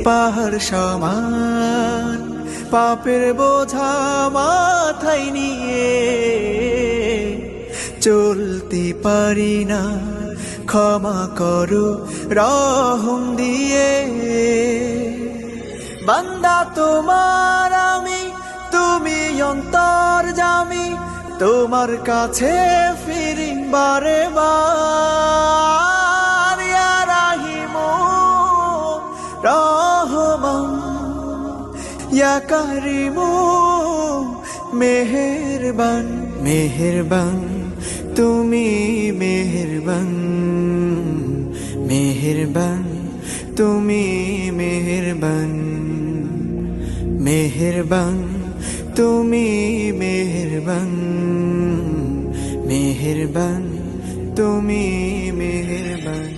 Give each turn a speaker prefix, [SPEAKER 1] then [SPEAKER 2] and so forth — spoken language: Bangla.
[SPEAKER 1] পাহাড় সমান পাপের বোঝা মাথায় নিয়ে চলতে পারি না, ক্ষমা করো রহম দিয়ে। বান্দা তোমার আমি, তুমি অন্তর্যামী, তোমার কাছে ফিরি বারে বার। ইয়া রাহিমু রহমান, ইয়া কারিমু মেহেরবান, মেহেরবান তুমি মেহেরবান, মেহেরবান তুমি মেহেরবান, মেহেরবান তুমি মেহেরবান, মেহেরবান তুমি মেহেরবান।